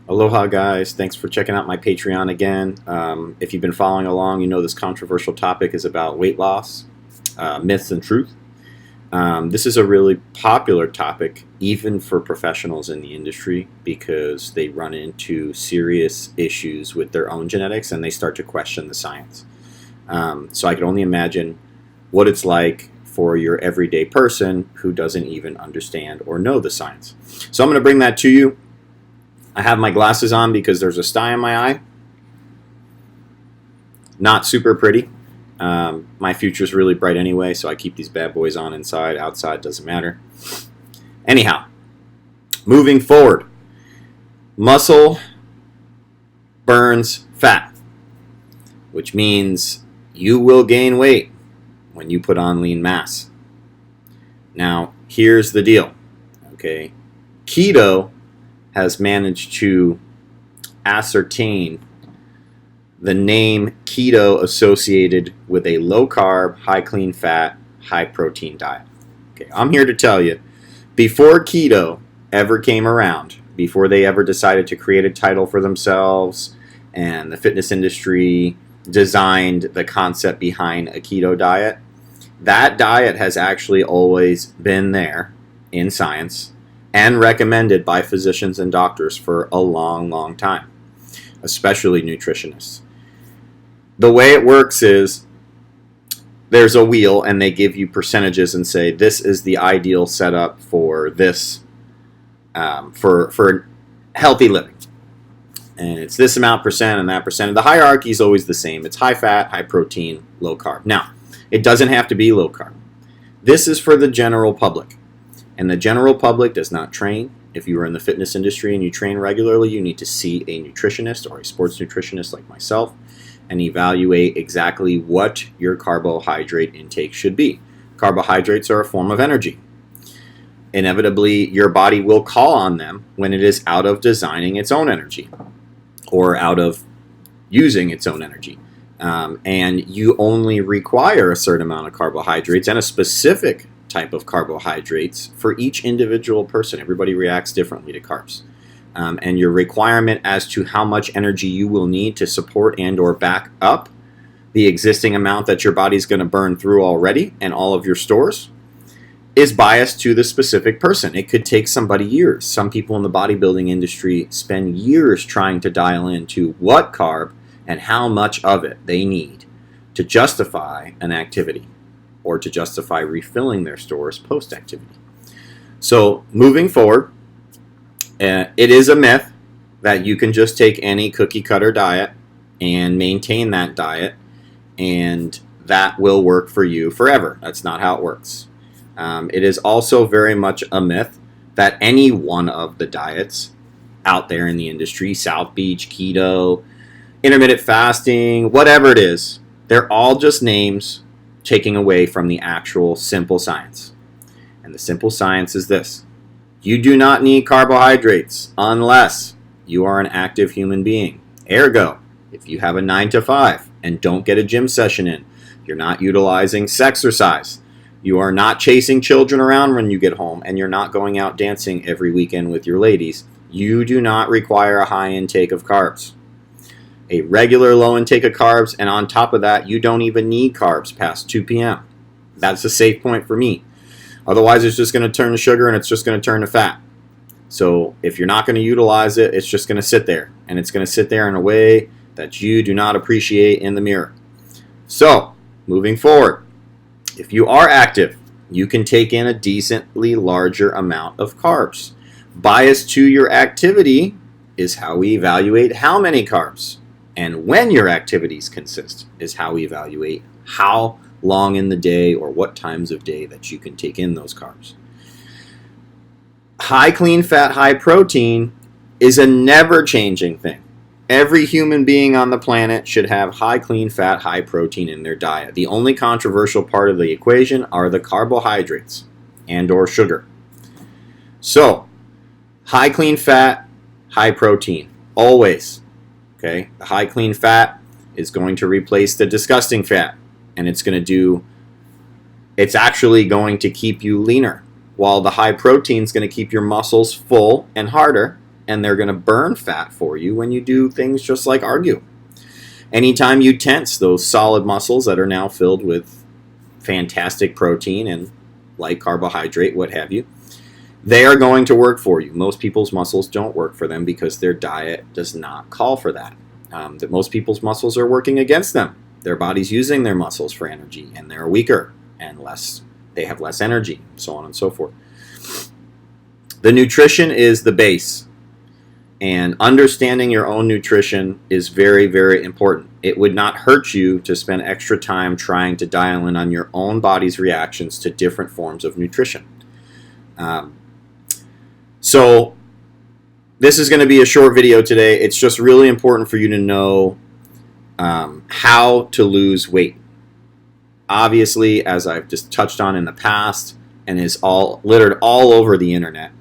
Aloha, guys. Thanks for checking out my Patreon again. If you've been following along, you know this controversial topic is about weight loss, myths, and truth. This is a really popular topic, even for professionals in the industry, because they run into serious issues with their own genetics and they start to question the science. So I can only imagine what it's like for your everyday person who doesn't even understand or know the science. So I'm going to bring that to you. I have my glasses on because there's a sty in my eye. Not super pretty. My future's really bright anyway, so I keep these bad boys on inside. Outside doesn't matter. Anyhow, moving forward. Muscle burns fat, which means you will gain weight when you put on lean mass. Now, here's the deal. Okay, keto has managed to ascertain the name keto associated with a low carb, high clean fat, high protein diet. Okay, I'm here to tell you, before keto ever came around, before they ever decided to create a title for themselves and the fitness industry designed the concept behind a keto diet, that diet has actually always been there in science and recommended by physicians and doctors for a long, long time, especially nutritionists. The way it works is there's a wheel and they give you percentages and say this is the ideal setup for this, for healthy living. And it's this amount percent and that percent. And the hierarchy is always the same. It's high fat, high protein, low carb. Now, it doesn't have to be low carb. This is for the general public. And the general public does not train. If you are in the fitness industry and you train regularly, you need to see a nutritionist or a sports nutritionist like myself and evaluate exactly what your carbohydrate intake should be. Carbohydrates are a form of energy. Inevitably, your body will call on them when it is out of designing its own energy or out of using its own energy. And you only require a certain amount of carbohydrates and a specific type of carbohydrates for each individual person. Everybody reacts differently to carbs. And your requirement as to how much energy you will need to support and or back up the existing amount that your body's going to burn through already and all of your stores is biased to the specific person. It could take somebody years. Some people in the bodybuilding industry spend years trying to dial into what carb and how much of it they need to justify an activity or to justify refilling their stores post-activity. So moving forward, it is a myth that you can just take any cookie-cutter diet and maintain that diet and that will work for you forever. That's not how it works. It is also very much a myth that any one of the diets out there in the industry, South Beach, keto, intermittent fasting, whatever it is, they're all just names taking away from the actual simple science. And the simple science is this. You do not need carbohydrates unless you are an active human being. Ergo, if you have a 9 to 5 and don't get a gym session in, you're not utilizing sexercise, you are not chasing children around when you get home, and you're not going out dancing every weekend with your ladies, you do not require a high intake of carbs. A regular low intake of carbs, and on top of that, you don't even need carbs past 2 p.m. That's a safe point for me. Otherwise, it's just going to turn to sugar and it's just going to turn to fat. So if you're not going to utilize it, it's just going to sit there. And it's going to sit there in a way that you do not appreciate in the mirror. So, moving forward, if you are active, you can take in a decently larger amount of carbs. Bias to your activity is how we evaluate how many carbs. And when your activities consist is how we evaluate how long in the day or what times of day that you can take in those carbs. High clean fat, high protein is a never changing thing. Every human being on the planet should have high clean fat, high protein in their diet. The only controversial part of the equation are the carbohydrates and or sugar. So, high clean fat, high protein, always. Okay, the high clean fat is going to replace the disgusting fat, and it's actually going to keep you leaner, while the high protein is going to keep your muscles full and harder and they're going to burn fat for you when you do things just like argue. Anytime you tense those solid muscles that are now filled with fantastic protein and light carbohydrate, what have you, they are going to work for you. Most people's muscles don't work for them because their diet does not call for that. That most people's muscles are working against them. Their body's using their muscles for energy, and they're weaker and they have less energy, so on and so forth. The nutrition is the base, and understanding your own nutrition is very, very important. It would not hurt you to spend extra time trying to dial in on your own body's reactions to different forms of nutrition. So this is going to be a short video today. It's just really important for you to know how to lose weight. Obviously, as I've just touched on in the past and is all littered all over the internet,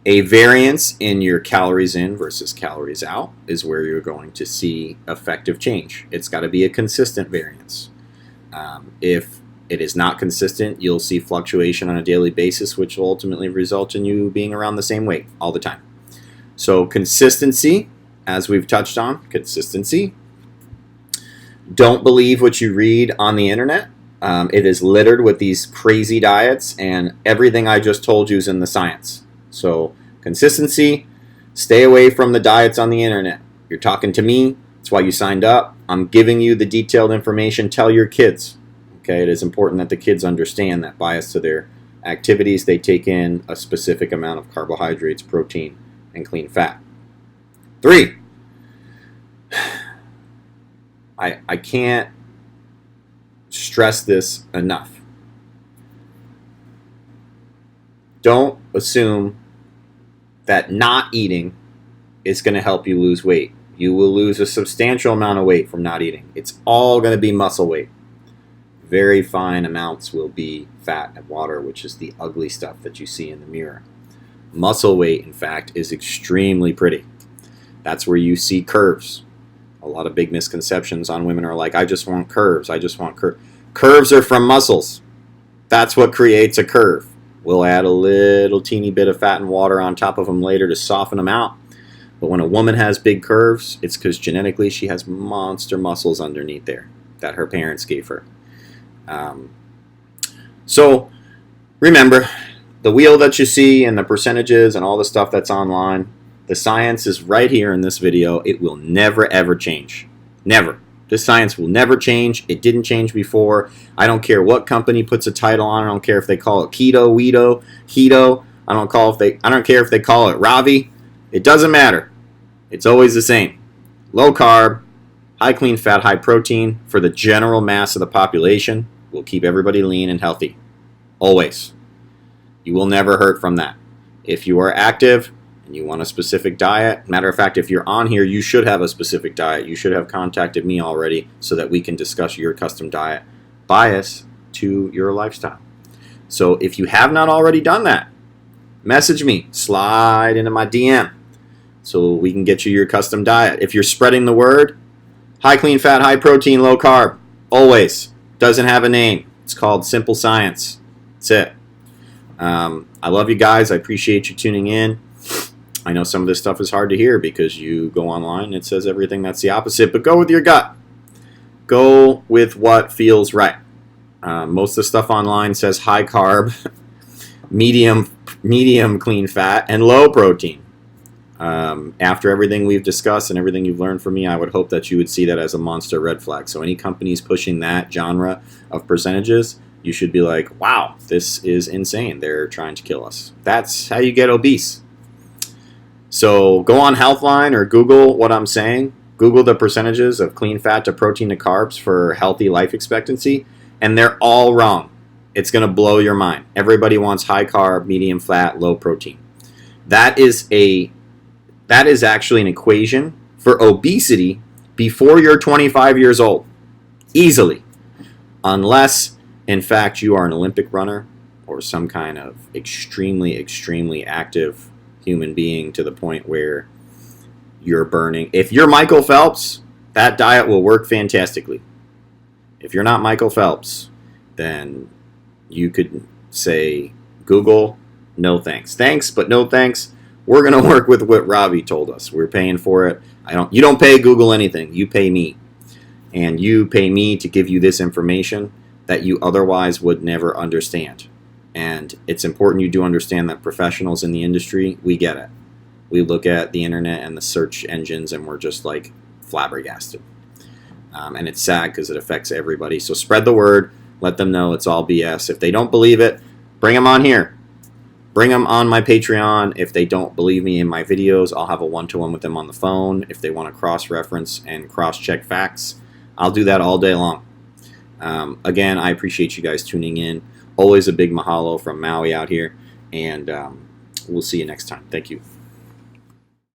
a variance in your calories in versus calories out is where you're going to see effective change. It's got to be a consistent variance. If it is not consistent, you'll see fluctuation on a daily basis, which will ultimately result in you being around the same weight all the time. So consistency, as we've touched on, consistency. Don't believe what you read on the internet. It is littered with these crazy diets, and everything I just told you is in the science. So consistency, stay away from the diets on the internet. You're talking to me. That's why you signed up. I'm giving you the detailed information. Tell your kids. Okay, it is important that the kids understand that bias to their activities. They take in a specific amount of carbohydrates, protein, and clean fat. 3, I can't stress this enough. Don't assume that not eating is going to help you lose weight. You will lose a substantial amount of weight from not eating. It's all going to be muscle weight. Very fine amounts will be fat and water, which is the ugly stuff that you see in the mirror. Muscle weight, in fact, is extremely pretty. That's where you see curves. A lot of big misconceptions on women are like, I just want curves. I just want curves. Curves are from muscles. That's what creates a curve. We'll add a little teeny bit of fat and water on top of them later to soften them out. But when a woman has big curves, it's because genetically she has monster muscles underneath there that her parents gave her. So remember, the wheel that you see and the percentages and all the stuff that's online, the science is right here in this video. It will never, ever change. Never. This science will never change. It didn't change before. I don't care what company puts a title on it. I don't care if they call it keto, weedo, keto. I don't care if they call it Ravi. It doesn't matter. It's always the same. Low carb, high clean fat, high protein for the general mass of the population will keep everybody lean and healthy. Always. You will never hurt from that. If you are active and you want a specific diet, matter of fact, if you're on here, you should have a specific diet. You should have contacted me already so that we can discuss your custom diet bias to your lifestyle. So if you have not already done that, message me, slide into my DM so we can get you your custom diet. If you're spreading the word, high clean fat, high protein, low carb, always. Doesn't have a name. It's called Simple Science. That's it. I love you guys. I appreciate you tuning in. I know some of this stuff is hard to hear because you go online and it says everything that's the opposite, but go with your gut. Go with what feels right. Most of the stuff online says high carb, medium clean fat, and low protein. After everything we've discussed and everything you've learned from me, I would hope that you would see that as a monster red flag. So any companies pushing that genre of percentages, you should be like, wow, this is insane. They're trying to kill us. That's how you get obese. So go on Healthline or Google what I'm saying. Google the percentages of clean fat to protein to carbs for healthy life expectancy, and they're all wrong. It's going to blow your mind. Everybody wants high carb, medium fat, low protein. That is actually an equation for obesity before you're 25 years old. Easily. Unless, in fact, you are an Olympic runner or some kind of extremely, extremely active human being to the point where you're burning. If you're Michael Phelps, that diet will work fantastically. If you're not Michael Phelps, then you could say, Google, no thanks. Thanks, but no thanks. We're going to work with what Robbie told us. We're paying for it. You don't pay Google anything. You pay me. And you pay me to give you this information that you otherwise would never understand. And it's important you do understand that professionals in the industry, we get it. We look at the internet and the search engines and we're just like flabbergasted. And it's sad because it affects everybody. So spread the word. Let them know it's all BS. If they don't believe it, bring them on here. Bring them on my Patreon. If they don't believe me in my videos, I'll have a one-to-one with them on the phone. If they want to cross-reference and cross-check facts, I'll do that all day long. Again, I appreciate you guys tuning in. Always a big mahalo from Maui out here. And we'll see you next time. Thank you.